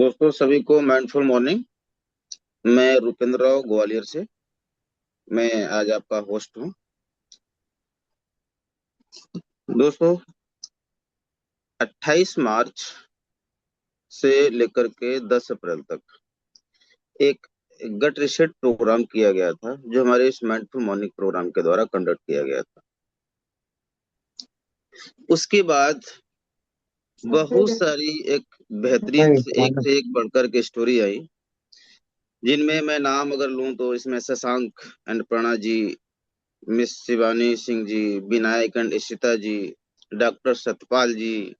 दोस्तों सभी को माइंडफुल मॉर्निंग। मैं रुपेंद्र राव ग्वालियर से। मैं आज आपका होस्ट हूँ। दोस्तों 28 मार्च से लेकर के 10 अप्रैल तक एक गट रिसेट प्रोग्राम किया गया था, जो हमारे इस माइंडफुल मॉर्निंग प्रोग्राम के द्वारा कंडक्ट किया गया था। उसके बाद बहुत सारी एक बेहतरीन एक से एक बढ़कर के स्टोरी आई, जिनमें मैं नाम अगर लूं तो इसमें Shashank and Prana ji, miss Shivani Singh ji, Vinayak and Ishita ji, doctor Satpal ji,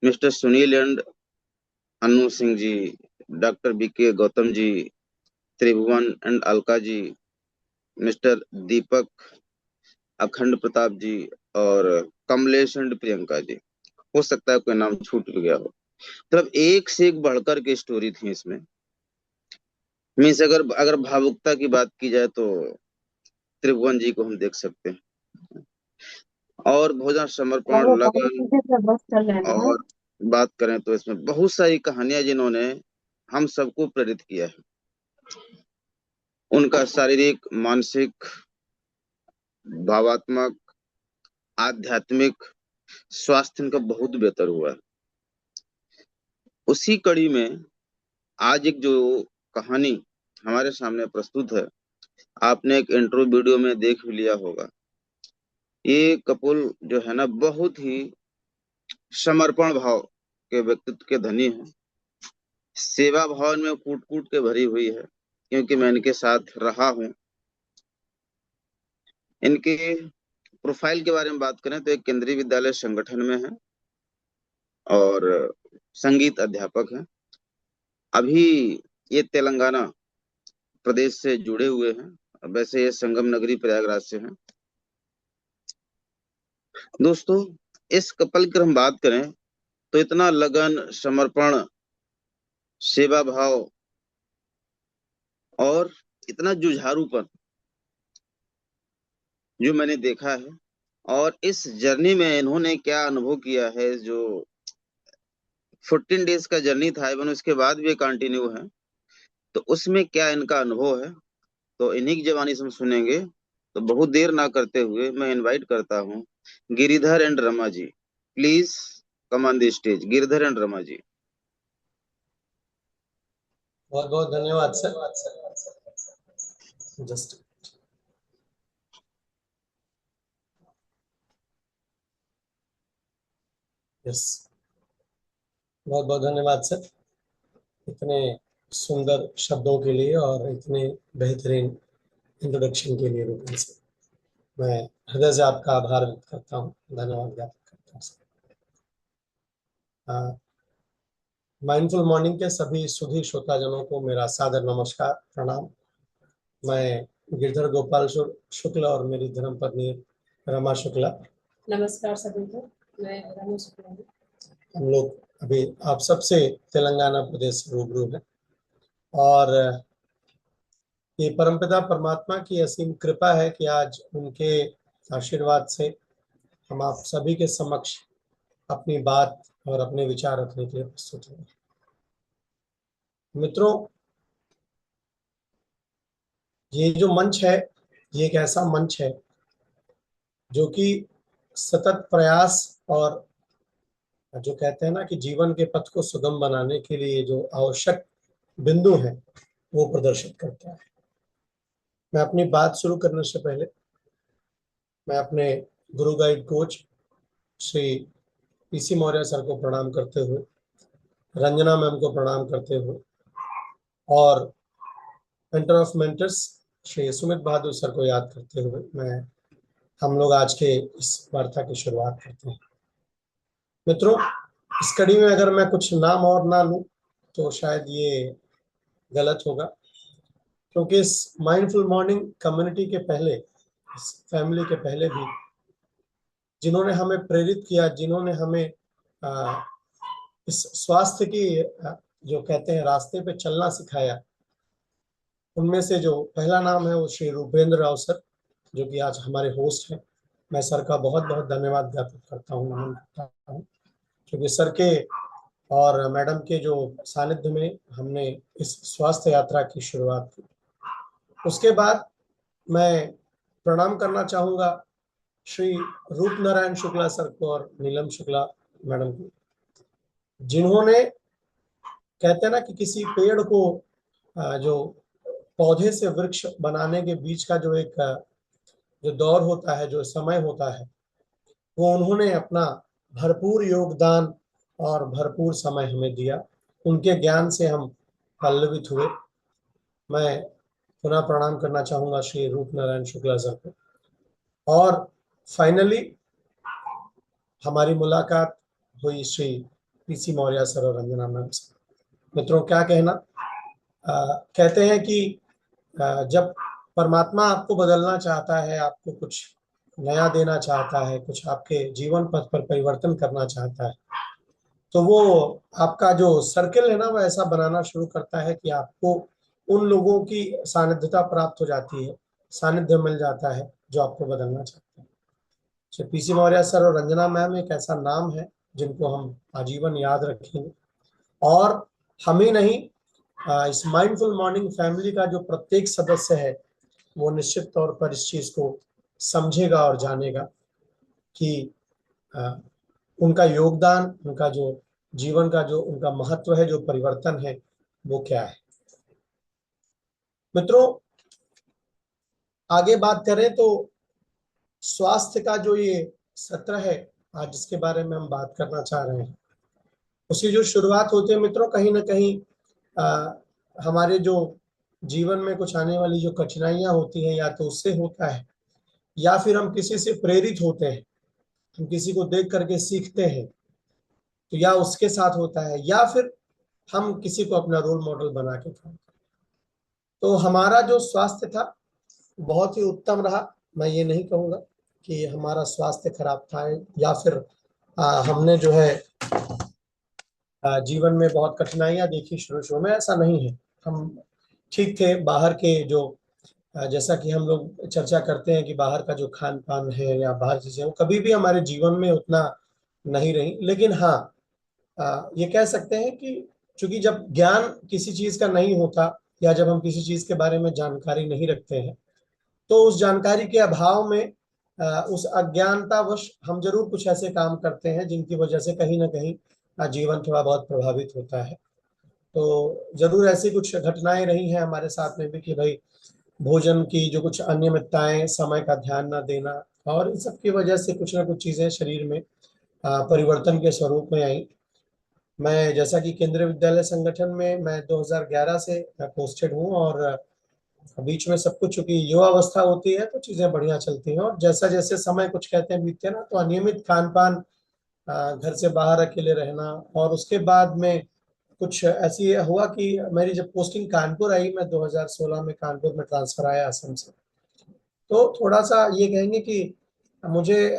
mister Sunil and Anu Singh ji, doctor BK Gautam ji, Tribhuvan and Alka ji, mister Deepak, Akhand Pratap जी और कमलेश एंड प्रियंका जी। हो सकता है कोई नाम छूट गया हो। मतलब एक से एक बढ़कर के स्टोरी थी इसमें। मीन्स अगर अगर भावुकता की बात की जाए तो त्रिभुवन जी को हम देख सकते हैं। और भोजन समर्पण लगन और बात करें तो इसमें बहुत सारी कहानियां जिन्होंने हम सबको प्रेरित किया है। उनका शारीरिक, मानसिक, भावात्मक, आध्यात्मिक स्वास्थ्य इनका बहुत बेहतर हुआ है। उसी कड़ी में आज एक जो कहानी हमारे सामने प्रस्तुत है, आपने एक इंट्रो वीडियो में देख भी लिया होगा। ये कपुल जो है ना, बहुत ही समर्पण भाव के व्यक्तित्व के धनी है। सेवा भाव में कूट कूट के भरी हुई है, क्योंकि मैं इनके साथ रहा हूं। इनके प्रोफाइल के बारे में बात करें तो एक केंद्रीय विद्यालय संगठन में है और संगीत अध्यापक है। अभी ये तेलंगाना प्रदेश से जुड़े हुए हैं। वैसे ये संगम नगरी प्रयागराज से हैं। दोस्तों इस कपल की हम बात करें तो इतना लगन, समर्पण, सेवा भाव और इतना जुझारूपन जो मैंने देखा है। और इस जर्नी में इन्होंने क्या अनुभव किया है, जो 14 डेज का जर्नी था, इवन उसके बाद भी कंटिन्यू है, तो उसमें क्या इनका अनुभव है, तो इन्हीं की जवानी से हम सुनेंगे। तो बहुत देर ना करते हुए मैं इनवाइट करता हूँ Giridhar and Rama ji. Please come on the stage, Giridhar and Rama ji. बहुत बहुत धन्यवाद सर। जस्ट यस, बहुत बहुत धन्यवाद सर, इतने सुंदर शब्दों के लिए और इतने बेहतरीन इंट्रोडक्शन के लिए रूपन से मैं हृदय से आपका आभार व्यक्त करता हूँ, धन्यवाद ज्ञापित करता हूँ सर। माइंडफुल मॉर्निंग के सभी सुधी श्रोताजनों को मेरा सादर नमस्कार, प्रणाम। मैं गिरधर गोपाल शुक्ला और मेरी धर्मपत्नी रमा शुक्ला। नमस्कार सभी को, मैं रमा शुक्ला हूँ। हम लोग अभी आप सबसे तेलंगाना प्रदेश से रूबरू हैं और ये परमपिता परमात्मा की असीम कृपा है कि आज उनके आशीर्वाद से हम आप सभी के समक्ष अपनी बात और अपने विचार रखने के लिए प्रस्तुत हैं। मित्रों, ये जो मंच है, ये एक ऐसा मंच है जो कि सतत प्रयास और जो कहते हैं ना कि जीवन के पथ को सुगम बनाने के लिए जो आवश्यक बिंदु हैं वो प्रदर्शित करता है। मैं अपनी बात शुरू करने से पहले मैं अपने गुरु guide coach Shri PC Maurya sir को प्रणाम करते हुए, रंजना मैम को प्रणाम करते हुए और mentor of mentors Shri Sumit Bahadur sir को याद करते हुए हम लोग आज के इस वार्ता की शुरुआत करते हैं। मित्रों, इस कड़ी में अगर मैं कुछ नाम और ना लूं तो शायद ये गलत होगा, क्योंकि इस माइंडफुल मॉर्निंग कम्युनिटी के पहले, इस फैमिली के पहले भी जिन्होंने हमें प्रेरित किया, जिन्होंने हमें इस स्वास्थ्य की जो कहते हैं रास्ते पे चलना सिखाया, उनमें से जो पहला नाम है वो श्री रुपेंद्र राव सर, जो कि आज हमारे होस्ट हैं। मैं सर का बहुत बहुत धन्यवाद ज्ञापित करता हूँ, नमन करता हूँ, क्योंकि सर के और मैडम के जो सानिध्य में हमने इस स्वास्थ्य यात्रा की शुरुआत की। उसके बाद मैं प्रणाम करना चाहूंगा श्री रूप नारायण शुक्ला सर को और नीलम शुक्ला मैडम को, जिन्होंने, कहते हैं ना कि किसी पेड़ को जो पौधे से वृक्ष बनाने के बीच का जो एक जो दौर होता है, जो समय होता है, वो उन्होंने अपना भरपूर योगदान और भरपूर समय हमें दिया। उनके ज्ञान से हम पल्लवित हुए। मैं पुनः प्रणाम करना चाहूंगा श्री रूप नारायण शुक्ला सर को। और फाइनली हमारी मुलाकात हुई श्री पीसी मौर्य सर और रंजना मैम से। मित्रों, क्या कहना, कहते हैं कि जब परमात्मा आपको बदलना चाहता है, आपको कुछ नया देना चाहता है, कुछ आपके जीवन पथ पर परिवर्तन करना चाहता है, तो वो आपका जो सर्किल है ना, वो ऐसा बनाना शुरू करता है कि आपको उन लोगों की सानिध्यता प्राप्त हो जाती है, सानिध्य मिल जाता है जो आपको बदलना चाहते हैं। श्री पीसी मौर्य सर और रंजना मैम एक ऐसा नाम है जिनको हम आजीवन याद रखेंगे। और हम ही नहीं, इस माइंडफुल मॉर्निंग फैमिली का जो प्रत्येक सदस्य है वो निश्चित तौर पर इस चीज को समझेगा और जानेगा कि उनका योगदान, उनका जो जीवन का जो उनका महत्व है, जो परिवर्तन है, वो क्या है। मित्रों, आगे बात करें तो स्वास्थ्य का जो ये सत्र है आज जिसके बारे में हम बात करना चाह रहे हैं, उसकी जो शुरुआत होती है मित्रों, कहीं ना कहीं हमारे जो जीवन में कुछ आने वाली जो कठिनाइयां होती हैं, या तो उससे होता है, या फिर हम किसी से प्रेरित होते हैं, हम किसी को देख करके सीखते हैं, तो या उसके साथ होता है, या फिर हम किसी को अपना रोल मॉडल बना के काम। तो हमारा जो स्वास्थ्य था बहुत ही उत्तम रहा। मैं ये नहीं कहूँगा कि हमारा स्वास्थ्य खराब था, या फिर हमने जो है जीवन में बहुत कठिनाइयां देखी शुरू शुरू में, ऐसा नहीं है। हम ठीक थे। बाहर के जो जैसा कि हम लोग चर्चा करते हैं कि बाहर का जो खान पान है या बाहर चीजें, वो कभी भी हमारे जीवन में उतना नहीं रही। लेकिन हाँ, ये कह सकते हैं कि चूंकि जब ज्ञान किसी चीज का नहीं होता, या जब हम किसी चीज के बारे में जानकारी नहीं रखते हैं, तो उस जानकारी के अभाव में, उस अज्ञानतावश हम जरूर कुछ ऐसे काम करते हैं जिनकी वजह से कहीं ना कहीं जीवन थोड़ा बहुत प्रभावित होता है। तो जरूर ऐसी कुछ घटनाएं रही हैं हमारे साथ में भी कि भाई भोजन की जो कुछ अनियमितताएं, समय का ध्यान न देना, और इन सब की वजह से कुछ ना कुछ चीजें शरीर में परिवर्तन के स्वरूप में आई। मैं जैसा कि केंद्रीय विद्यालय संगठन में मैं 2011 से पोस्टेड हूँ, और बीच में सब कुछ, चूंकि युवा अवस्था होती है तो चीजें बढ़िया चलती हैं, और जैसा जैसे समय कुछ कहते हैं बीतते ना, तो अनियमित खान पान, घर से बाहर अकेले रहना, और उसके बाद में कुछ ऐसी हुआ कि मेरी जब पोस्टिंग कानपुर आई, मैं 2016 में कानपुर में ट्रांसफर आया असम से, तो थोड़ा सा ये कहेंगे कि मुझे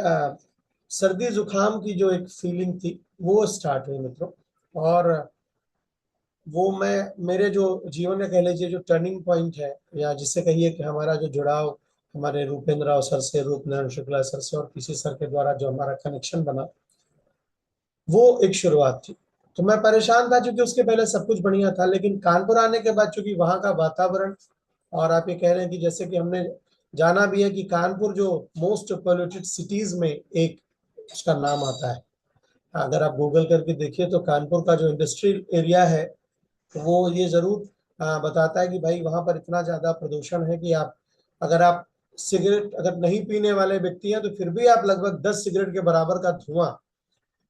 सर्दी जुकाम की जो एक फीलिंग थी वो स्टार्ट हुई मित्रों। और वो मैं, मेरे जो जीवन में कह लीजिए जो टर्निंग पॉइंट है, या जिससे कहिए कि हमारा जो जुड़ाव हमारे रूपेंद्र राव सर से, रूप नारायण शुक्ला सर से, और किसी सर के द्वारा जो हमारा कनेक्शन बना, वो एक शुरुआत थी। तो मैं परेशान था क्योंकि उसके पहले सब कुछ बढ़िया था, लेकिन कानपुर आने के बाद चूंकि वहाँ का वातावरण, और आप ये कह रहे हैं कि जैसे कि हमने जाना भी है कि कानपुर जो मोस्ट पोल्यूटेड सिटीज में एक उसका नाम आता है। अगर आप गूगल करके देखिए तो कानपुर का जो इंडस्ट्रियल एरिया है, वो ये जरूर बताता है कि भाई वहां पर इतना ज्यादा प्रदूषण है कि आप, अगर आप सिगरेट अगर नहीं पीने वाले व्यक्ति हैं, तो फिर भी आप लगभग 10 सिगरेट के बराबर का धुआं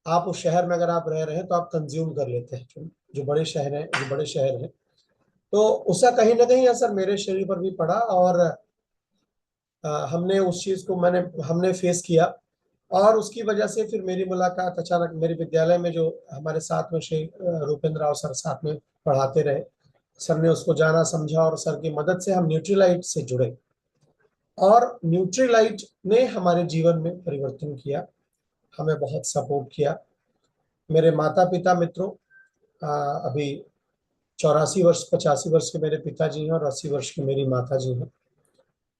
आप उस शहर में अगर आप रह रहे हैं तो आप कंज्यूम कर लेते हैं। जो बड़े शहर हैं, जो बड़े शहर हैं, तो उसका कहीं ना कहीं असर मेरे शरीर पर भी पड़ा, और हमने उस चीज को हमने फेस किया। और उसकी वजह से फिर मेरी मुलाकात अचानक मेरे विद्यालय में, जो हमारे साथ में श्री रूपेंद्र राव सर साथ में पढ़ाते रहे, सर ने उसको जाना समझा, और सर की मदद से हम न्यूट्रीलाइट से जुड़े, और न्यूट्रीलाइट ने हमारे जीवन में परिवर्तन किया, हमें बहुत सपोर्ट किया। मेरे माता पिता मित्रों, अभी 84 वर्ष 85 वर्ष के मेरे पिताजी हैं, और 80 वर्ष की मेरी माता जी हैं।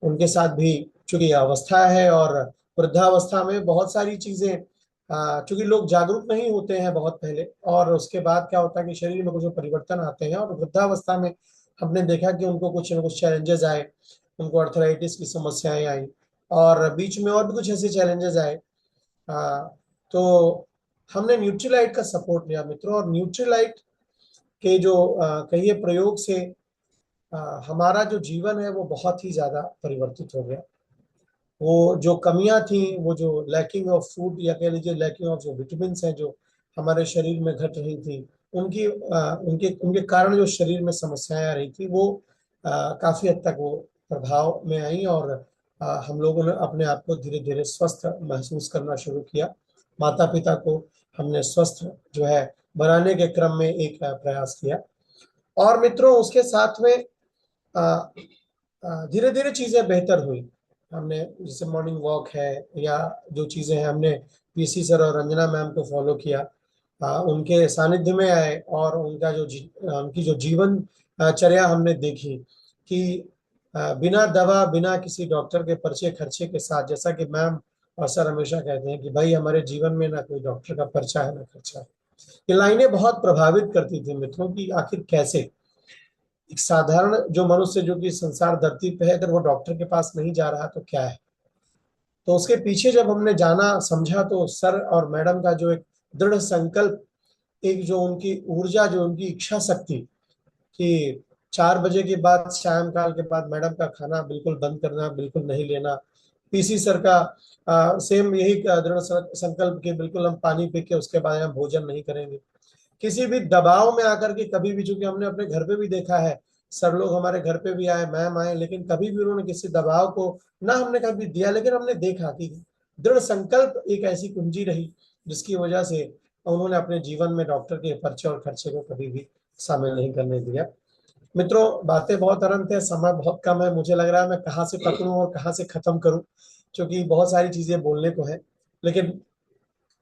उनके साथ भी चूंकि अवस्था है, और वृद्धावस्था में बहुत सारी चीजें चूंकि लोग जागरूक नहीं होते हैं बहुत पहले, और उसके बाद क्या होता है कि शरीर में कुछ परिवर्तन आते हैं, और वृद्धावस्था में हमने देखा कि उनको कुछ न कुछ चैलेंजेस आए, उनको अर्थराइटिस की समस्याएं आई, और बीच में और भी कुछ ऐसे चैलेंजेस आए। तो हमने न्यूट्रीलाइट का सपोर्ट लिया मित्रों, और न्यूट्रीलाइट के जो कहिए प्रयोग से हमारा जो जीवन है वो बहुत ही ज्यादा परिवर्तित हो गया। वो जो कमियां थी, वो जो लैकिंग ऑफ फूड, या कह लीजिए लैकिंग ऑफ जो विटामिन हैं जो हमारे शरीर में घट रही थी, उनकी उनके उनके कारण जो शरीर में समस्याएं आ रही थी, वो काफी हद तक वो प्रभाव में आई, और हम लोगों ने अपने आप को धीरे धीरे स्वस्थ महसूस करना शुरू किया। माता पिता को हमने स्वस्थ जो है बनाने के क्रम में एक प्रयास किया। और मित्रों उसके साथ में धीरे धीरे चीजें बेहतर हुई। हमने जैसे मॉर्निंग वॉक है, या जो चीजें हैं, हमने पीसी सर और रंजना मैम को फॉलो किया, उनके सानिध्य में आए, और उनका उनकी जो जीवन चर्या हमने देखी कि बिना दवा, बिना किसी डॉक्टर के पर्चे खर्चे के साथ, जैसा कि मैम और सर हमेशा कहते हैं कि भाई हमारे जीवन में ना कोई डॉक्टर का पर्चा है ना खर्चा है। ये लाइनें बहुत प्रभावित करती थी मित्रों की आखिर कैसे एक साधारण जो मनुष्य जो कि संसार धरती पे है, अगर वो डॉक्टर के पास नहीं जा रहा तो क्या है। तो उसके पीछे जब हमने जाना समझा, तो सर और मैडम का जो एक दृढ़ संकल्प, एक जो उनकी ऊर्जा, जो उनकी इच्छा शक्ति कि 4 बजे के बाद, सायं काल के बाद मैडम का खाना बिल्कुल बंद करना, बिल्कुल नहीं लेना। पीसी सर का सेम यही दृढ़ संकल्प कि बिल्कुल हम पानी पी के उसके बाद हम भोजन नहीं करेंगे। किसी भी दबाव में आकर के कभी भी, चूंकि हमने अपने घर पे भी देखा है, सर लोग हमारे घर पे भी आए, मैम आए, लेकिन कभी भी उन्होंने किसी दबाव को ना हमने कभी दिया, लेकिन हमने देखा कि दृढ़ संकल्प एक ऐसी कुंजी रही जिसकी वजह से उन्होंने अपने जीवन में डॉक्टर के पर्चे और खर्चे को कभी भी शामिल नहीं करने दिया। मित्रों बातें बहुत अनंत है, समय बहुत कम है, मुझे लग रहा है मैं कहाँ से पकड़ूं और कहाँ से खत्म करूं, क्योंकि बहुत सारी चीजें बोलने को है। लेकिन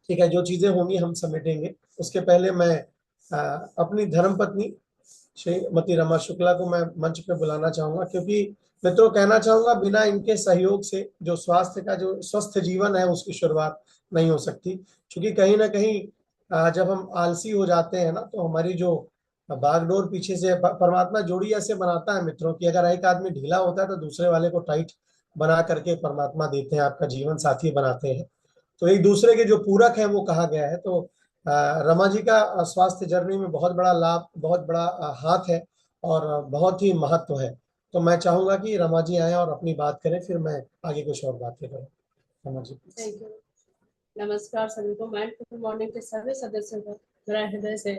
ठीक है, जो चीजें होंगी हम समेटेंगे। उसके पहले मैं अपनी धर्मपत्नी श्रीमती रमा शुक्ला को मैं मंच पे बुलाना चाहूंगा, क्योंकि मित्रों कहना चाहूंगा बिना इनके सहयोग से जो स्वास्थ्य का जो स्वस्थ जीवन है उसकी शुरुआत नहीं हो सकती। क्योंकि कहीं ना कहीं जब हम आलसी हो जाते हैं ना, तो हमारी जो बागडोर पीछे से परमात्मा जोड़ी ऐसे बनाता है मित्रों कि अगर एक आदमी ढीला होता है तो दूसरे वाले को टाइट बना करके परमात्मा देते हैं, आपका जीवन साथी बनाते हैं। तो एक दूसरे के जो पूरक है वो कहा गया है। तो रमा जी का स्वास्थ्य जर्नी में बहुत बड़ा लाभ, बहुत बड़ा हाथ है, और बहुत ही महत्व है। तो मैं चाहूंगा कि रमा जी आए और अपनी बात करें, फिर मैं आगे कुछ और बातें करूँ। रमा जी। Thank you. नमस्कार सभी को। माइंडफुल मॉर्निंग के सभी सदस्यों को मेरा हृदय से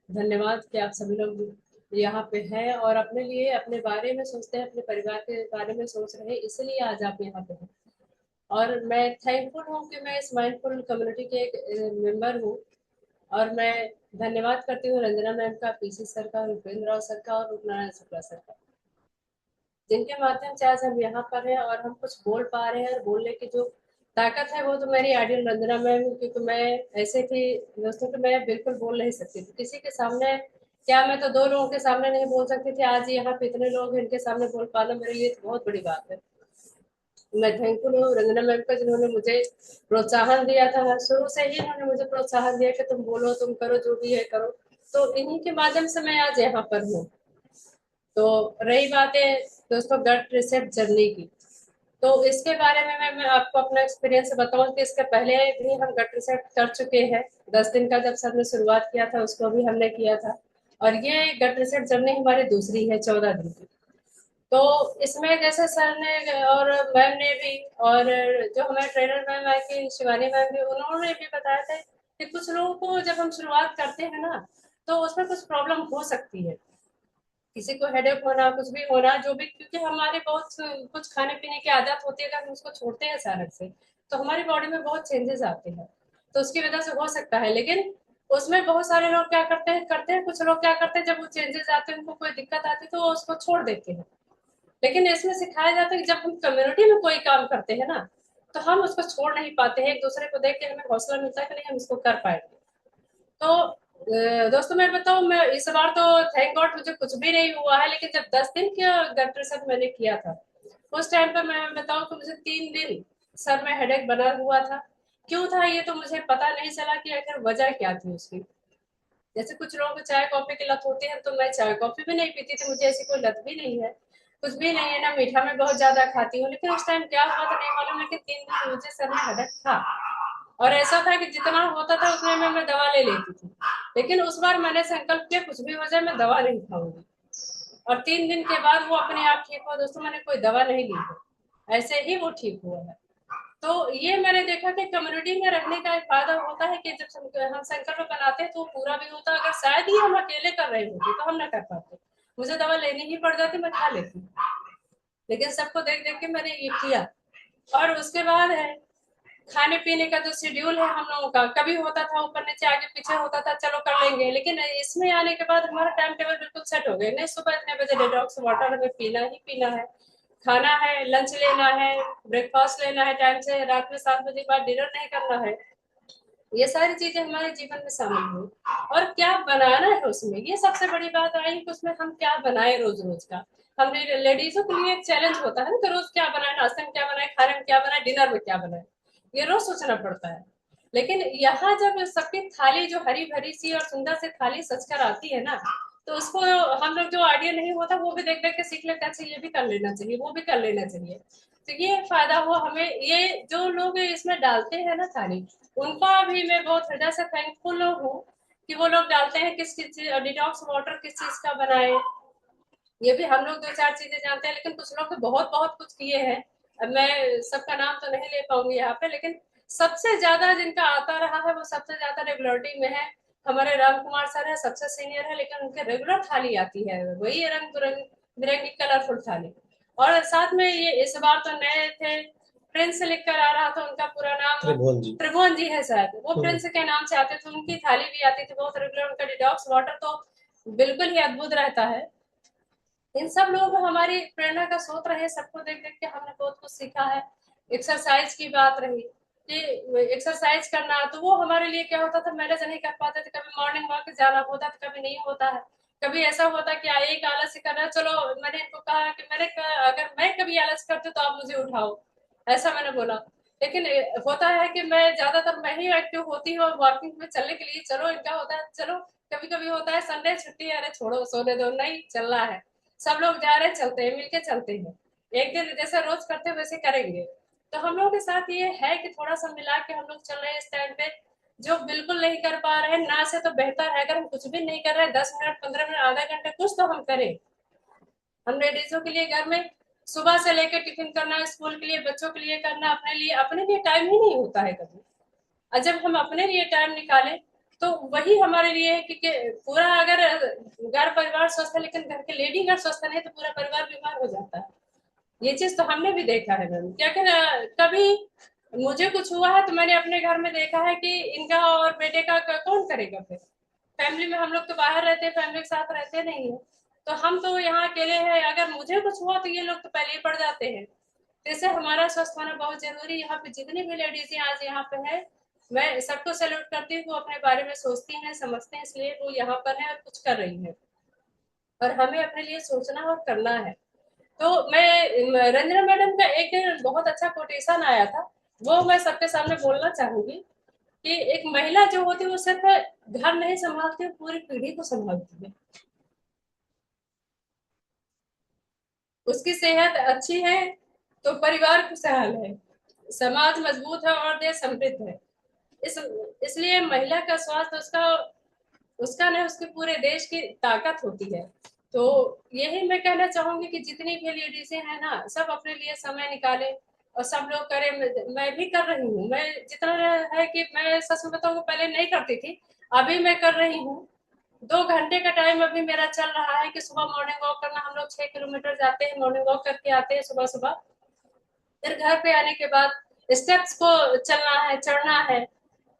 धन्यवाद कि आप सभी लोग यहाँ पे हैं और अपने लिए, अपने बारे में सोचते हैं, अपने परिवार के बारे में सोच रहे हैं, इसलिए आज आप यहाँ पे हैं। और मैं थैंकफुल हूँ कि मैं इस माइंडफुल कम्युनिटी के एक मेंबर हूँ। और मैं धन्यवाद करती हूँ रंजना मैम का, पीसी सर का, रुपेंद्र राव सर का और रूपनारायण शुक्ला सर का, जिनके माध्यम से आज हम यहाँ पर हैं और हम कुछ बोल पा रहे हैं। और बोलने की जो ताकत है वो तो मेरी आइडियल रंजना मैम, क्योंकि मैं ऐसे थी दोस्तों कि मैं बिल्कुल बोल नहीं सकती थी किसी के सामने। क्या मैं तो 2 लोगों के सामने नहीं बोल सकती थी, आज यहाँ पे इतने लोग हैं, इनके सामने बोल पाना मेरे लिए बहुत बड़ी बात है। मैं थैंकफुल हूँ रंजना मैम का, जिन्होंने मुझे प्रोत्साहन दिया था। शुरू से ही इन्होंने मुझे प्रोत्साहन दिया कि तुम बोलो, तुम करो, जो भी है करो। तो इन्हीं के माध्यम से मैं आज यहाँ पर हूँ। तो रही बात है दोस्तों गट रिसेट जर्नी की, तो इसके बारे में मैं आपको अपना एक्सपीरियंस बताऊं कि इसके पहले भी हम गट रिसेट कर चुके हैं। 10 दिन का जब सर ने शुरुआत किया था उसको भी हमने किया था, और ये गट रिसेट जर्नी हमारी दूसरी है 14 दिन की। तो इसमें जैसे सर ने और मैम ने भी, और जो हमारे ट्रेनर मैम है कि शिवानी मैम भी, उन्होंने भी बताया था कि कुछ लोगों को जब हम शुरुआत करते हैं ना तो उसमें कुछ प्रॉब्लम हो सकती है, किसी को हेडेक होना, कुछ भी होना, जो भी, क्योंकि हमारे बहुत कुछ खाने पीने की आदत होती है, अगर हम उसको छोड़ते हैं अचानक से तो हमारी बॉडी में बहुत चेंजेस आते हैं, तो उसकी वजह से हो सकता है। लेकिन उसमें बहुत सारे लोग क्या करते हैं, कुछ लोग क्या करते हैं, जब वो चेंजेस आते हैं, उनको कोई दिक्कत आती है तो वो उसको छोड़ देते हैं। लेकिन इसमें सिखाया जाता है कि जब हम कम्युनिटी में कोई काम करते हैं ना तो हम उसको छोड़ नहीं पाते हैं, एक दूसरे को देख के हमें हौसला मिलता है कि नहीं हम इसको कर पाएंगे। तो दोस्तों मैं बताऊं, मैं इस बार तो थैंक गॉड मुझे कुछ भी नहीं हुआ है, लेकिन जब 10 दिन का गट रिसेट मैंने किया था उस टाइम पर मैं बताऊं कि मुझे 3 दिन सर में हेडेक बना हुआ था। क्यों था ये तो मुझे पता नहीं चला कि आखिर वजह क्या थी उसकी। जैसे कुछ लोगों को चाय कॉफी की लत होती है, तो मैं चाय कॉफी भी नहीं पीती थी, मुझे ऐसी कोई लत भी नहीं है, कुछ भी नहीं है ना, मीठा में बहुत ज्यादा खाती हूँ। लेकिन उस टाइम क्या हुआ था नहीं मालूम, लेकिन 3 दिन मुझे सर में हेडेक था, और ऐसा था कि जितना होता था उतने में मैं दवा ले लेती थी। लेकिन उस बार मैंने संकल्प किया कुछ भी हो जाए मैं दवा नहीं खाऊंगी, और 3 दिन के बाद वो अपने आप ठीक हुआ। दोस्तों मैंने कोई दवा नहीं ली है, ऐसे ही वो ठीक हुआ है। तो ये मैंने देखा कि कम्युनिटी में रहने का एक फायदा होता है कि जब हम संकल्प बनाते हैं तो वो पूरा भी होता है। अगर शायद ही हम अकेले कर रहे होते तो हम ना कर पाते, मुझे दवा लेनी ही पड़ जाती, मैं खा लेती, लेकिन सबको देख देख के मैंने ये किया। और उसके बाद है खाने पीने का जो शेड्यूल है हम लोगों का, कभी होता था ऊपर नीचे आगे पीछे होता था, चलो कर लेंगे, लेकिन इसमें आने के बाद हमारा टाइम टेबल बिल्कुल सेट हो गया। नहीं, सुबह इतने बजे डिटॉक्स वाटर हमें पीना ही पीना है, खाना है, लंच लेना है, ब्रेकफास्ट लेना है टाइम से, रात में 7 बजे के बाद डिनर नहीं करना है। ये सारी चीजें हमारे जीवन में शामिल हुई। और क्या बनाना है उसमें, ये सबसे बड़ी बात आई कि उसमें हम क्या बनाए रोज रोज का। हम लेडीजों के लिए एक चैलेंज होता है ना कि रोज क्या बनाए, नाश्ते में क्या बनाए, खाने में क्या बनाए, डिनर में क्या बनाए, ये रोज सोचना पड़ता है। लेकिन यहाँ जब सबकी थाली जो हरी भरी सी और सुंदर सी थाली सजकर आती है ना, तो उसको हम लोग जो आइडिया नहीं होता वो भी देख देख के सीख लेते हैं, अच्छा ये भी कर लेना चाहिए, वो भी कर लेना चाहिए। तो ये फायदा हुआ हमें। ये जो लोग इसमें डालते हैं ना थाली, उनका भी मैं बहुत हृदय से थैंकफुल हूँ कि वो लोग डालते हैं किस चीज, डिटॉक्स वाटर किस चीज का बनाए। ये भी हम लोग 2-4 चीजें जानते हैं, लेकिन कुछ लोग तो बहुत बहुत कुछ किए हैं। अब मैं सबका नाम तो नहीं ले पाऊंगी यहाँ पे, लेकिन सबसे ज्यादा जिनका आता रहा है वो सबसे ज्यादा रेगुलरिटी में है। हमारे राम कुमार सर है, सबसे सीनियर है, लेकिन उनके रेगुलर थाली आती है, वही रंग बिरंगी कलरफुल थाली। और साथ में ये इस बार तो नए थे, प्रिंस लिख कर आ रहा था, उनका पूरा नाम त्रिभुवन जी है शायद, वो प्रिंस के नाम से आते थे, उनकी थाली भी आती थी बहुत रेगुलर। उनका डिटॉक्स वाटर तो बिल्कुल ही अद्भुत रहता है। इन सब लोग हमारी प्रेरणा का स्रोत रहे, सबको देख देख के हमने बहुत कुछ सीखा है। एक्सरसाइज की बात रही कि एक्सरसाइज करना, तो वो हमारे लिए क्या होता था, मैनेज नहीं कर पाते थे, कभी मॉर्निंग वॉक जाना होता था, कभी नहीं होता है। कभी ऐसा होता कि एक आलस कर रहा है, चलो मैंने इनको कहा कि अगर मैं कभी आलस करती हूँ तो आप मुझे उठाओ, ऐसा मैंने बोला। लेकिन होता है कि मैं ज्यादातर मैं ही एक्टिव होती हूँ, वॉकिंग में चलने के लिए चलो, इनका होता है चलो। कभी कभी होता है संडे छुट्टी है, अरे छोड़ो सोने दो, नहीं चलना है, सब लोग जा रहे हैं चलते हैं, मिलके चलते हैं, एक दिन जैसे रोज करते हैं वैसे करेंगे। तो हम लोगों के साथ ये है कि थोड़ा सा मिला के हम लोग चल रहे हैं इस टाइम पे। जो बिल्कुल नहीं कर पा रहे हैं ना से तो बेहतर है, अगर हम कुछ भी नहीं कर रहे हैं 10 मिनट 15 मिनट आधा घंटे कुछ तो हम करें। हम लेडीजों के लिए घर में सुबह से लेकर टिफिन करना, स्कूल के लिए, बच्चों के लिए करना, अपने लिए टाइम ही नहीं होता है कभी। और जब हम अपने लिए टाइम निकालें तो वही हमारे लिए है कि पूरा अगर घर परिवार स्वस्थ है लेकिन घर के लेडी अगर स्वस्थ नहीं तो पूरा परिवार बीमार हो जाता है। ये चीज तो हमने भी देखा है मैम, क्या क्या कभी मुझे कुछ हुआ है तो मैंने अपने घर में देखा है कि इनका और बेटे का कौन करेगा फिर। फैमिली में हम लोग तो बाहर रहते हैं, फैमिली के साथ रहते नहीं है, तो हम तो यहाँ अकेले हैं, अगर मुझे कुछ हुआ तो ये लोग तो पहले ही पड़ जाते हैं। जैसे हमारा स्वस्थ होना बहुत जरूरी है। यहाँ पे जितनी भी लेडीज आज यहाँ पे है, मैं सबको सैल्यूट करती हूँ, वो अपने बारे में सोचती हैं समझते हैं, इसलिए वो यहाँ पर है और कुछ कर रही है, और हमें अपने लिए सोचना और करना है। तो मैं रंजना मैडम का एक बहुत अच्छा कोटेशन आया था, वो मैं सबके सामने बोलना चाहूंगी कि एक महिला जो होती है वो सिर्फ घर नहीं संभालती, वो पूरी पीढ़ी को संभालती है। उसकी सेहत अच्छी है तो परिवार खुशहाल है, समाज मजबूत है और देश समृद्ध है। इस इसलिए महिला का स्वास्थ्य उसका उसका नहीं, उसके पूरे देश की ताकत होती है। तो यही मैं कहना चाहूंगी कि जितनी भी लेडीजें हैं ना, सब अपने लिए समय निकाले और सब लोग करें। मैं भी कर रही हूँ, मैं जितना है कि मैं सच में बताऊँ पहले नहीं करती थी, अभी मैं कर रही हूँ। 2 घंटे का टाइम अभी मेरा चल रहा है कि सुबह मॉर्निंग वॉक करना, हम लोग 6 किलोमीटर जाते हैं, मॉर्निंग वॉक करके आते हैं सुबह सुबह। फिर घर पे आने के बाद स्टेप्स को चलना है, चढ़ना है।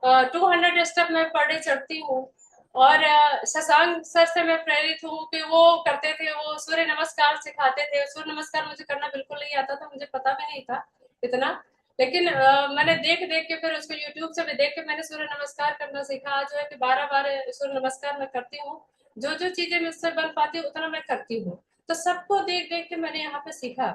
200 स्टेप मैं पर डे चढ़ती हूँ। और शशांक सर से मैं प्रेरित हूँ कि वो करते थे, वो सूर्य नमस्कार सिखाते थे। सूर्य नमस्कार मुझे करना बिल्कुल नहीं आता था, मुझे पता भी नहीं था इतना, लेकिन मैंने देख देख के फिर उसको यूट्यूब से भी देख के मैंने सूर्य नमस्कार करना सीखा। जो है कि 12 बार सूर्य नमस्कार मैं करती हूँ। जो जो चीजें मुझसे बन पाती है उतना मैं करती हूँ। तो सबको देख देख के मैंने यहाँ पे सीखा।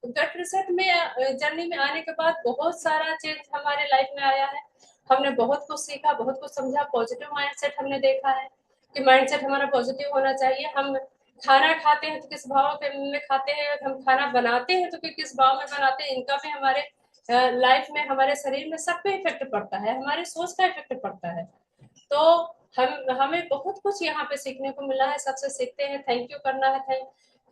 गट रिसेट में जर्नी में आने के बाद बहुत सारा चेंज हमारे लाइफ में आया है। हमने बहुत कुछ सीखा, बहुत कुछ समझा। पॉजिटिव माइंडसेट हमने देखा है कि माइंडसेट हमारा पॉजिटिव होना चाहिए। हम खाना खाते हैं तो किस भाव में खाते हैं, हम खाना बनाते हैं तो किस भाव में बनाते हैं, इनका भी हमारे लाइफ में, हमारे शरीर में, सब पे इफेक्ट पड़ता है, हमारी सोच का इफेक्ट पड़ता है। तो हमें बहुत कुछ यहाँ पे सीखने को मिला है। सबसे सीखते हैं, थैंक यू करना है,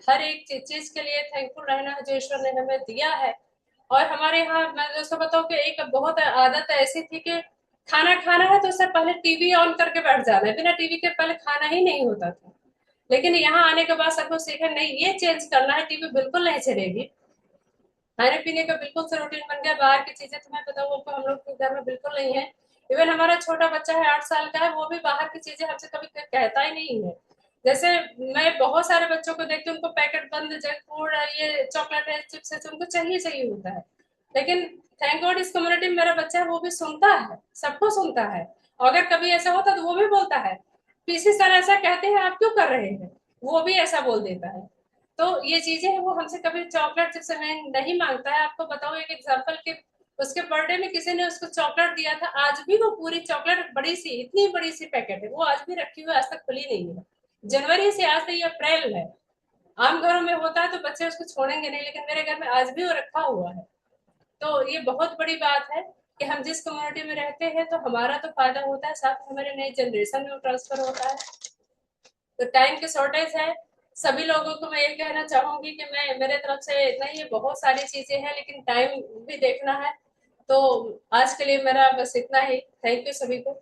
हर एक चीज के लिए थैंकफुल रहना है जो ईश्वर ने हमें दिया है। और हमारे यहाँ मैं दोस्तों बताऊँ कि एक बहुत आदत ऐसी थी कि खाना खाना है तो उससे पहले टीवी ऑन करके बैठ जाना है, बिना टीवी के पहले खाना ही नहीं होता था। लेकिन यहाँ आने के बाद सब कुछ सीखा, नहीं ये चेंज करना है, टीवी बिल्कुल नहीं चलेगी। खाने पीने का बिल्कुल से रूटीन बन गया। बाहर की चीजें तो मैं बताऊँ आपको हम लोग के घर में बिल्कुल नहीं है। इवन हमारा छोटा बच्चा है 8 साल का है, वो भी बाहर की चीजें हमसे कभी कहता ही नहीं है। जैसे मैं बहुत सारे बच्चों को देखती हूँ, उनको पैकेट बंद जंक फूड, ये चॉकलेट है, चिप्स है, उनको चाहिए होता है। लेकिन थैंक गॉड इस कम्युनिटी में मेरा बच्चा है, वो भी सुनता है, सबको सुनता है। अगर कभी ऐसा होता तो वो भी बोलता है, पीसी सर ऐसा कहते हैं आप क्यों कर रहे हैं, वो भी ऐसा बोल देता है। तो ये चीजें हैं, वो हमसे कभी चॉकलेट चिप्स नहीं मांगता है। आपको बताऊं एक एग्जांपल कि उसके बर्थडे में किसी ने उसको चॉकलेट दिया था, आज भी वो पूरी चॉकलेट बड़ी सी, इतनी बड़ी सी पैकेट है, वो आज भी रखी हुई, आज तक खुली नहीं है। जनवरी से आज तक ये अप्रैल है। आम घरों में होता है तो बच्चे उसको छोड़ेंगे नहीं, लेकिन मेरे घर में आज भी वो रखा हुआ है। तो ये बहुत बड़ी बात है कि हम जिस कम्युनिटी में रहते हैं तो हमारा तो फायदा होता है, साथ में हमारे नई जनरेशन में ट्रांसफर होता है। तो टाइम की शॉर्टेज है। सभी लोगों को मैं ये कहना चाहूंगी कि मैं मेरे तरफ से इतना ही, बहुत सारी चीजें हैं लेकिन टाइम भी देखना है। तो आज के लिए मेरा बस इतना ही। थैंक यू सभी को।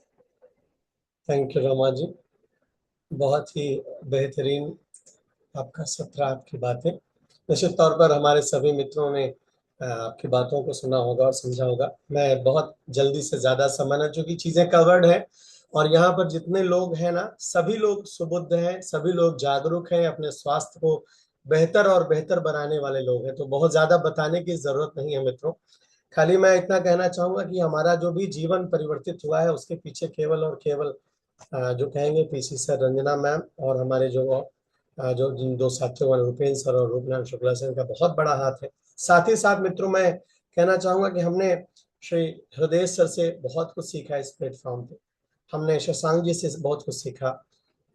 थैंक यू रमा जी, बहुत ही बेहतरीन आपका सत्र, आपकी बातें। निश्चित तौर पर हमारे सभी मित्रों ने आपकी बातों को सुना होगा और समझा होगा। मैं बहुत जल्दी से ज्यादा समझना, चूंकि चीजें कवर्ड है और यहाँ पर जितने लोग हैं ना, सभी लोग सुबुद्ध हैं, सभी लोग जागरूक हैं, अपने स्वास्थ्य को बेहतर और बेहतर बनाने वाले लोग हैं। तो बहुत ज्यादा बताने की जरूरत नहीं है मित्रों। खाली मैं इतना कहना चाहूंगा कि हमारा जो भी जीवन परिवर्तित हुआ है उसके पीछे केवल और केवल जो कहेंगे पीसी सर, रंजना मैम और हमारे जो जिन दो साथियों, रूपेंद्र सर और रूपनारायण शुक्ला सर का बहुत बड़ा हाथ है। साथ ही साथ मित्रों मैं कहना चाहूंगा कि हमने श्री हृदय सर से बहुत कुछ सीखा इस प्लेटफॉर्म पे। हमने शशांक जी से बहुत कुछ सीखा,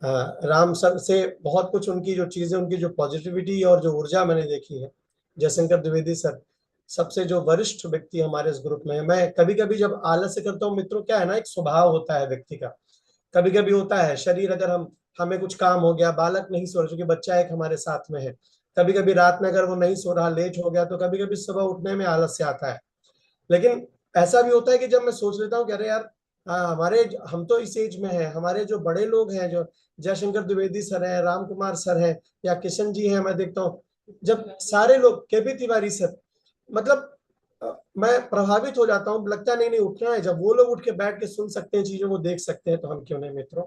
राम सर से बहुत कुछ, उनकी जो चीजें, उनकी जो पॉजिटिविटी और जो ऊर्जा मैंने देखी है। जयशंकर द्विवेदी सर सबसे जो वरिष्ठ व्यक्ति हमारे इस ग्रुप में है। मैं कभी कभी जब आलस्य करता हूँ मित्रों, क्या है ना, एक स्वभाव होता है व्यक्ति का, कभी कभी होता है शरीर, अगर हमें कुछ काम हो गया, बालक नहीं सो रहा, क्योंकि बच्चा एक हमारे साथ में है, कभी कभी रात में अगर वो नहीं सो रहा, लेट हो गया, तो कभी कभी सुबह उठने में आलस्य आता है। लेकिन ऐसा भी होता है कि जब मैं सोच लेता हूँ कि अरे यार, हम तो इस एज में हैं, हमारे जो बड़े लोग हैं, जो जयशंकर द्विवेदी सर हैं, राम कुमार सर हैं या किशन जी हैं, मैं देखता हूँ जब सारे लोग, केपी तिवारी सर, मतलब मैं प्रभावित हो जाता हूँ, लगता नहीं उठना है। जब वो लोग उठ के बैठ के सुन सकते हैं, चीजों को देख सकते हैं, तो हम क्यों नहीं मित्रों।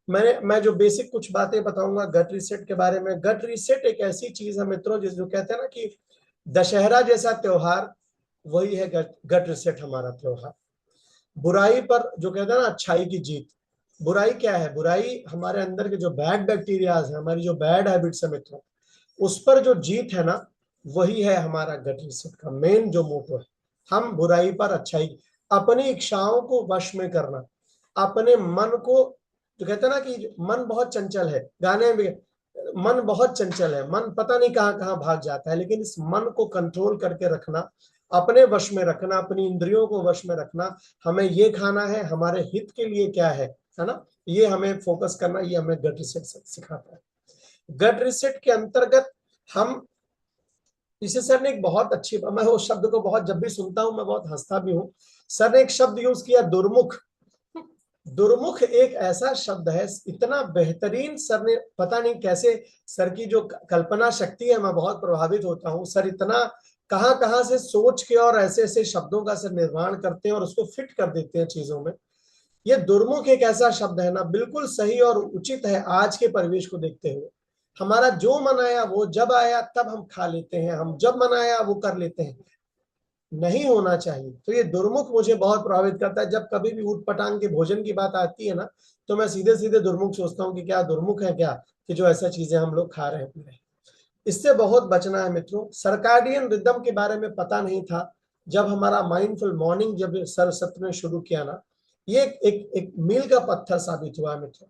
मैं जो बेसिक कुछ बातें बताऊंगा गट रीसेट के बारे में। गट रीसेट एक ऐसी चीज है मित्रों, जो कहते हैं ना कि दशहरा जैसा त्योहार, वही है गट रीसेट हमारा त्योहार। बुराई पर जो कहते हैं ना अच्छाई की जीत। बुराई क्या है? बुराई हमारे अंदर के जो बैड बैक्टीरियाज है, हमारी जो बैड हैबिट्स है मित्रों, उस पर जो जीत है ना, वही है हमारा गट रीसेट का मेन जो मोटो है। हम बुराई पर अच्छाई, अपनी इच्छाओं को वश में करना, अपने मन को, जो कहते हैं ना कि मन बहुत चंचल है, गाने में मन बहुत चंचल है, मन पता नहीं कहाँ कहाँ भाग जाता है, लेकिन इस मन को कंट्रोल करके रखना, अपने वश में रखना, अपनी इंद्रियों को वश में रखना। हमें ये खाना है, हमारे हित के लिए क्या है ना, ये हमें फोकस करना, ये हमें गट रीसेट सिखाता है। गट रीसेट के अंतर्गत हम, इसे सर ने एक बहुत अच्छी, मैं उस शब्द को बहुत जब भी सुनता हूं मैं बहुत हंसता भी हूं। सर ने एक शब्द यूज किया, दुर्मुख। दुर्मुख एक ऐसा शब्द है, इतना बेहतरीन सर ने, पता नहीं कैसे, सर की जो कल्पना शक्ति है, मैं बहुत प्रभावित होता हूँ। सर इतना कहाँ कहाँ से सोच के और ऐसे ऐसे शब्दों का सर निर्माण करते हैं और उसको फिट कर देते हैं चीजों में। ये दुर्मुख एक ऐसा शब्द है ना, बिल्कुल सही और उचित है आज के परिवेश को देखते हुए। हमारा जो मन आया वो जब आया तब हम खा लेते हैं, हम जब मन आया वो कर लेते हैं, नहीं होना चाहिए। तो ये दुर्मुख मुझे बहुत प्रभावित करता है। जब कभी भी ऊट पटांग के भोजन की बात आती है ना, तो मैं सीधे सीधे दुर्मुख सोचता हूँ कि क्या दुर्मुख है क्या, कि जो ऐसा चीजें हम लोग खा रहे हैं पी रहे हैं। इससे बहुत बचना है मित्रों। सर्काडियन रिदम के बारे में पता नहीं था जब हमारा माइंडफुल मॉर्निंग जब सर सत्र ने शुरू किया ना, ये एक मील का पत्थर साबित हुआ है मित्रों।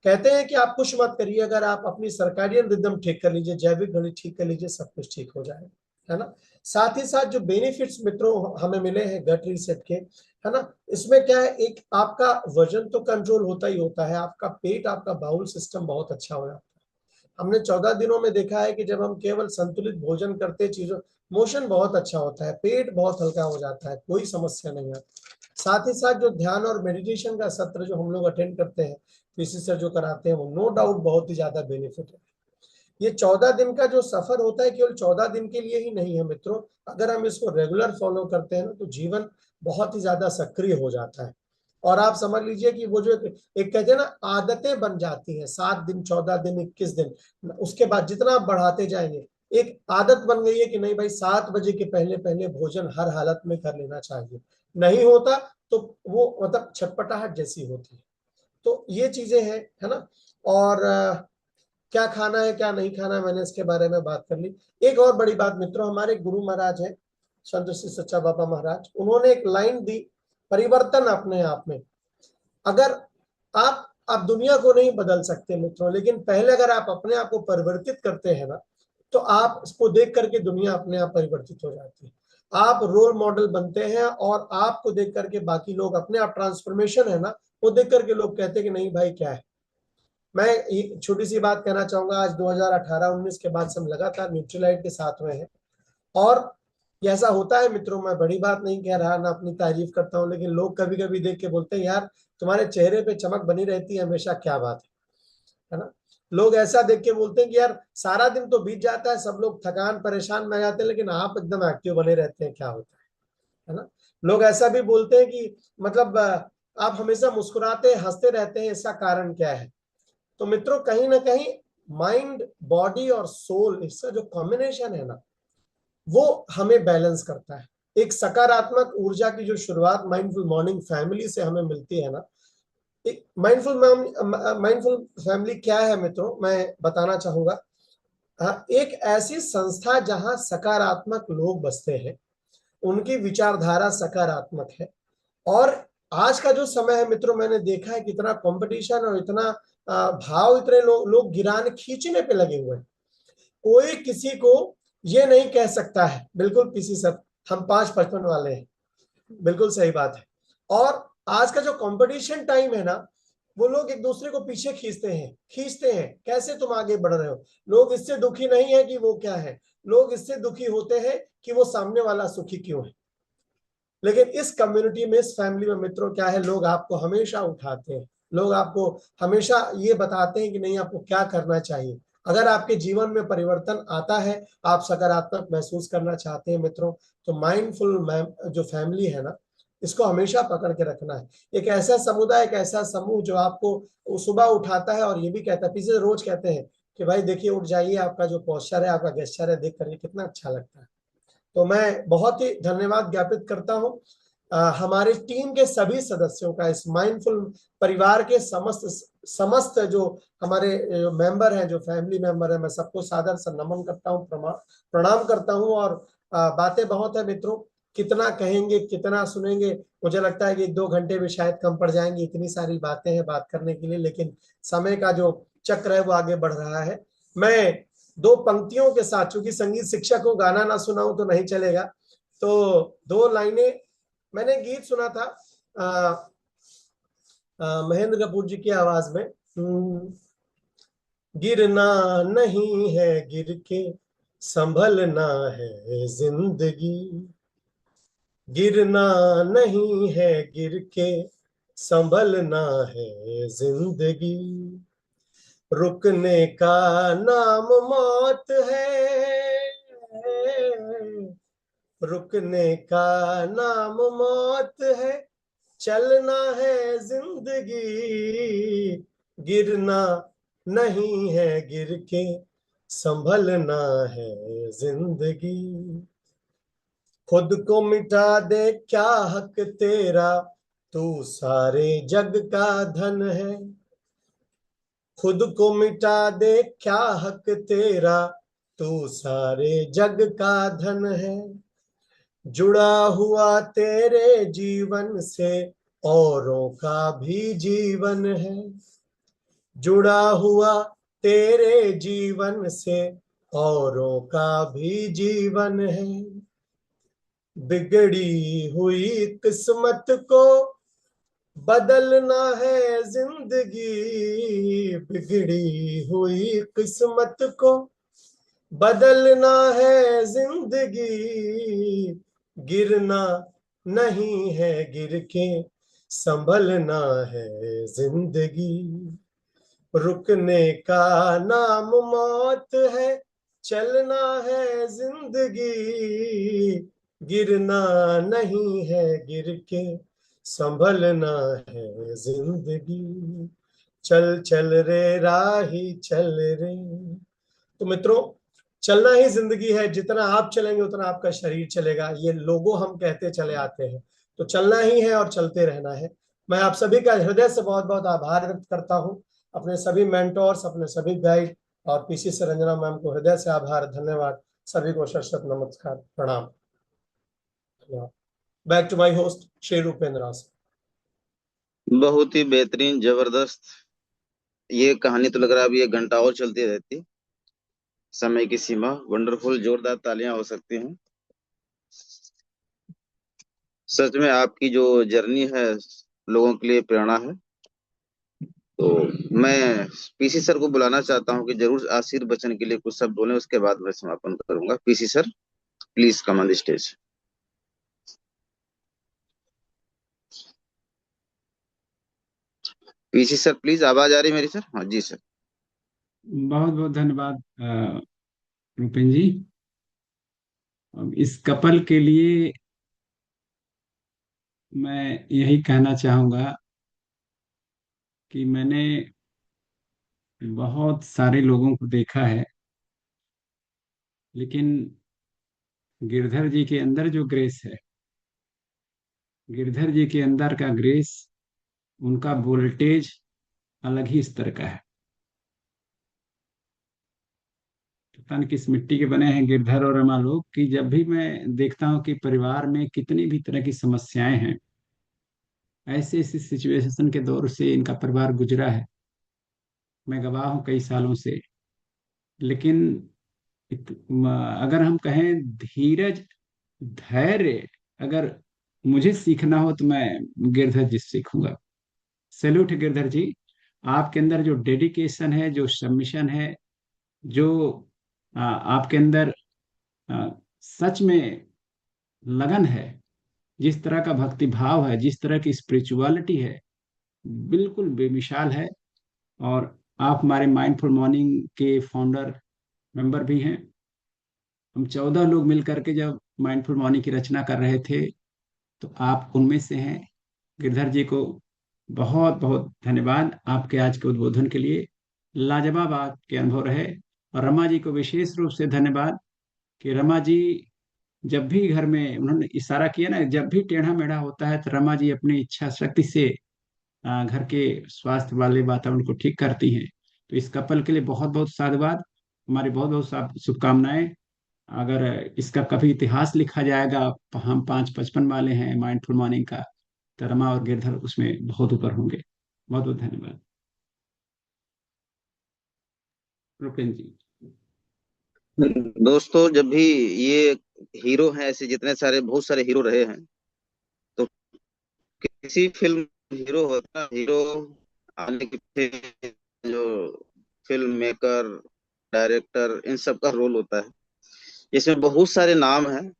कहते हैं कि आप कुछ मत करिए, अगर आप अपनी सर्काडियन रिदम ठीक कर लीजिए, जैविक घड़ी ठीक कर लीजिए, सब कुछ ठीक हो जाएगा, है ना। साथ ही साथ जो बेनिफिट्स मित्रों हमें मिले हैं गट रीसेट के, है ना, इसमें क्या है, एक आपका वजन तो कंट्रोल होता ही होता है, आपका पेट, आपका बाउल सिस्टम बहुत अच्छा हो जाता है। हमने 14 दिनों में देखा है कि जब हम केवल संतुलित भोजन करते चीजों, मोशन बहुत अच्छा होता है, पेट बहुत हल्का हो जाता है, कोई समस्या नहीं आती। साथ ही साथ जो ध्यान और मेडिटेशन का सत्र जो हम लोग अटेंड करते हैं, पीसी सर जो कराते हैं, वो नो डाउट बहुत ही ज्यादा बेनिफिट है। ये 14 दिन का जो सफर होता है केवल 14 दिन के लिए ही नहीं है मित्रों, अगर हम इसको रेगुलर फॉलो करते हैं ना तो जीवन बहुत ही ज्यादा सक्रिय हो जाता है। और आप समझ लीजिए कि वो जो एक कहते हैं ना आदतें बन जाती हैं, 7 दिन, 14 दिन, 21 दिन, उसके बाद जितना आप बढ़ाते जाएंगे, एक आदत बन गई है कि नहीं भाई 7 बजे के पहले पहले भोजन हर हालत में कर लेना चाहिए, नहीं होता तो वो मतलब छटपटाहट जैसी होती है। तो ये चीजें हैं, है ना। और क्या खाना है क्या नहीं खाना है, मैंने इसके बारे में बात कर ली। एक और बड़ी बात मित्रों, हमारे गुरु महाराज हैं संत श्री सच्चा बाबा महाराज, उन्होंने एक लाइन दी, परिवर्तन अपने आप में। अगर आप दुनिया को नहीं बदल सकते मित्रों, लेकिन पहले अगर आप अपने आप को परिवर्तित करते हैं ना, तो आप इसको देख करके दुनिया अपने आप परिवर्तित हो जाती है। आप रोल मॉडल बनते हैं और आपको देख करके बाकी लोग अपने आप ट्रांसफॉर्मेशन है ना, वो देख करके लोग कहते हैं कि नहीं भाई क्या है। मैं एक छोटी सी बात कहना चाहूंगा, आज 2018-19 के बाद से हम लगातार न्यूट्रीलाइट के साथ में हैं। और ऐसा होता है मित्रों, मैं बड़ी बात नहीं कह रहा ना अपनी तारीफ करता हूं, लेकिन लोग कभी कभी देख के बोलते हैं यार तुम्हारे चेहरे पे चमक बनी रहती है हमेशा, क्या बात है ना। लोग ऐसा देख के बोलते हैं कि यार सारा दिन तो बीत जाता है, सब लोग थकान परेशान में आ जाते हैं, लेकिन आप एकदम एक्टिव बने रहते हैं, क्या होता है ना। लोग ऐसा भी बोलते हैं कि मतलब आप हमेशा मुस्कुराते हंसते रहते हैं, इसका कारण क्या है। तो मित्रों कहीं ना कहीं माइंड, बॉडी और सोल, इसका जो कॉम्बिनेशन है ना, वो हमें बैलेंस करता है। एक सकारात्मक ऊर्जा की जो शुरुआत माइंडफुल मॉर्निंग फैमिली से हमें मिलती है ना, एक माइंडफुल फैमिली क्या है मित्रों, मैं बताना चाहूंगा। एक ऐसी संस्था जहां सकारात्मक लोग बसते हैं, उनकी विचारधारा सकारात्मक है। और आज का जो समय है मित्रों, मैंने देखा है कितना कंपटीशन और इतना भाव, इतने लोग गिराने खींचने पे लगे हुए हैं। कोई किसी को ये नहीं कह सकता है, बिल्कुल पीसी सर हम 5-55 वाले हैं, बिल्कुल सही बात है। और आज का जो कंपटीशन टाइम है ना, वो लोग एक दूसरे को पीछे खींचते हैं, कैसे तुम आगे बढ़ रहे हो। लोग इससे दुखी नहीं है कि वो क्या है, लोग इससे दुखी होते हैं कि वो सामने वाला सुखी क्यों है। लेकिन इस कम्युनिटी में, इस फैमिली में मित्रों क्या है, लोग आपको हमेशा उठाते हैं, लोग आपको हमेशा ये बताते हैं कि नहीं आपको क्या करना चाहिए। अगर आपके जीवन में परिवर्तन आता है, आप सकारात्मक महसूस करना चाहते हैं मित्रों, तो माइंडफुल जो फैमिली है ना, इसको हमेशा पकड़ के रखना है। एक ऐसा समुदाय, एक ऐसा समूह जो आपको सुबह उठाता है और ये भी कहता है, पीछे रोज कहते हैं कि भाई देखिए उठ जाइए, आपका जो पोस्चर है, आपका गेस्चर है, देख करके कितना अच्छा लगता है। तो मैं बहुत ही धन्यवाद ज्ञापित करता हूं हमारे टीम के सभी सदस्यों का, इस माइंडफुल परिवार के समस्त जो हमारे मेंबर हैं, जो फैमिली मेंबर हैं, मैं सबको सादर से नमन करता हूं, प्रणाम करता हूं। और बातें बहुत है मित्रों, कितना कहेंगे कितना सुनेंगे, मुझे लगता है कि 2 घंटे भी शायद कम पड़ जाएंगे, इतनी सारी बातें हैं बात करने के लिए, लेकिन समय का जो चक्र है वो आगे बढ़ रहा है। मैं 2 पंक्तियों के साथ, चूंकि संगीत शिक्षक को गाना ना सुनाऊं तो नहीं चलेगा, तो 2 लाइनें, मैंने गीत सुना था महेंद्र कपूर जी की आवाज में, गिरना नहीं है गिर के संभलना है जिंदगी, गिरना नहीं है गिर के संभलना है जिंदगी, रुकने का नाम मौत है, रुकने का नाम मौत है, चलना है जिंदगी, गिरना नहीं है गिर के संभलना है जिंदगी, खुद को मिटा दे क्या हक तेरा, तू सारे जग का धन है, खुद को मिटा दे क्या हक तेरा, तू सारे जग का धन है, जुड़ा हुआ तेरे जीवन से औरों का भी जीवन है, जुड़ा हुआ तेरे जीवन से औरों का भी जीवन है। बिगड़ी हुई किस्मत को बदलना है जिंदगी, बिगड़ी हुई किस्मत को बदलना है जिंदगी, गिरना नहीं है गिर के संभलना है जिंदगी, रुकने का नाम मौत है चलना है जिंदगी, गिरना नहीं है गिर के संभलना है जिंदगी, चल चल रे राही चल रे। तो मित्रों, चलना ही जिंदगी है, जितना आप चलेंगे उतना आपका शरीर चलेगा, ये लोगों हम कहते चले आते हैं। तो चलना ही है और चलते रहना है। मैं आप सभी का हृदय से बहुत बहुत आभार व्यक्त करता हूँ, अपने सभी मेंटोर्स, अपने सभी गाइड और पीसी से रंजना मैम को हृदय से आभार, धन्यवाद। सभी को शत नमस्कार, प्रणाम, धन्यवाद। Back to my host Shri Rupendra Asan. बहुत ही बेहतरीन, जबरदस्त। ये कहानी तो लग रहा है अभी 1 घंटा और चलती रहती। समय की सीमा वंडरफुल, जोरदार तालियां हो सकती हैं। सच में आपकी जो जर्नी है लोगों के लिए प्रेरणा है। तो मैं पीसी सर को बुलाना चाहता हूं कि जरूर आशीर्वचन के लिए कुछ शब्द बोलें, उसके बाद मैं समापन करूंगा। PC sir, please come on the stage. PC sir please, आवाज आ रही है मेरी सर? हाँ जी सर। बहुत बहुत धन्यवाद रूपेन जी। अब इस कपल के लिए मैं यही कहना चाहूँगा कि मैंने बहुत सारे लोगों को देखा है, लेकिन गिरधर जी के अंदर जो ग्रेस है, गिरधर जी के अंदर का ग्रेस, उनका वोल्टेज अलग ही स्तर का है। पता नहीं किस मिट्टी के बने हैं गिरधर और रमा लोग, कि जब भी मैं देखता हूँ कि परिवार में कितनी भी तरह की समस्याएं हैं, ऐसे ऐसे सिचुएशन के दौर से इनका परिवार गुजरा है, मैं गवाह हूँ कई सालों से। लेकिन अगर हम कहें धीरज, धैर्य, अगर मुझे सीखना हो तो मैं गिरधर जी से सीखूंगा। सैल्यूट है गिरधर जी, आपके अंदर जो डेडिकेशन है, जो सबमिशन है, जो आपके अंदर सच में लगन है, जिस तरह का भक्ति भाव है, जिस तरह की स्पिरिचुअलिटी है, बिल्कुल बेमिसाल है। और आप हमारे माइंडफुल मॉर्निंग के फाउंडर मेंबर भी हैं। हम 14 लोग मिलकर के जब माइंडफुल मॉर्निंग की रचना कर रहे थे, तो आप उनमें से हैं। गिरधर जी को बहुत बहुत धन्यवाद आपके आज के उद्बोधन के लिए, लाजवाब आपके अनुभव रहे। और रमा जी को विशेष रूप से धन्यवाद कि रमा जी जब भी घर में, उन्होंने इशारा किया ना, जब भी टेढ़ा मेढ़ा होता है तो रमा जी अपनी इच्छा शक्ति से घर के स्वास्थ्य वाले वातावरण को ठीक करती हैं। तो इस कपल के लिए बहुत बहुत साधुवाद, हमारी बहुत बहुत शुभकामनाएं। अगर इसका कभी इतिहास लिखा जाएगा, हम 555 वाले हैं माइंडफुल मॉर्निंग का, तो रमा और गिरधर उसमें बहुत ऊपर होंगे। बहुत बहुत धन्यवाद रुपेन जी। दोस्तों, जब भी ये हीरो हैं, ऐसे जितने सारे बहुत सारे हीरो रहे हैं, तो किसी फिल्म हीरो होता है, हीरो आने के पीछे जो फिल्म मेकर, डायरेक्टर, इन सब का रोल होता है। इसमें बहुत सारे नाम हैं,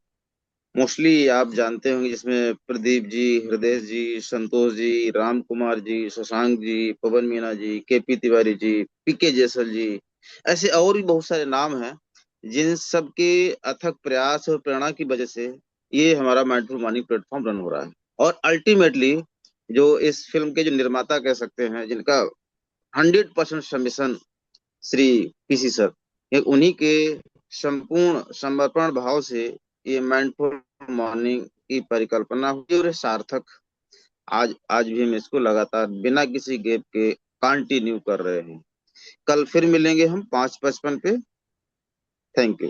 मोस्टली आप जानते होंगे, जिसमें प्रदीप जी, हृदय जी, संतोष जी, राम कुमार जी, शशांक जी, पवन मीना जी, केपी तिवारी जी, पीके जैसल जी, ऐसे और भी बहुत सारे नाम हैं, जिन सब के अथक प्रयास और प्रेरणा की वजह से ये हमारा माइंडफुल मॉर्निंग प्लेटफॉर्म रन हो रहा है। और अल्टीमेटली जो इस फिल्म के जो निर्माता कह सकते हैं, जिनका 100% सबमिशन श्री पीसी सर, ये उन्हीं के संपूर्ण समर्पण भाव से ये माइंडफुल मॉर्निंग की परिकल्पना हुई, और ये सार्थक आज आज भी हम इसको लगातार बिना किसी गैप के कंटिन्यू कर रहे हैं। कल फिर मिलेंगे हम 5:55 पे। Thank you.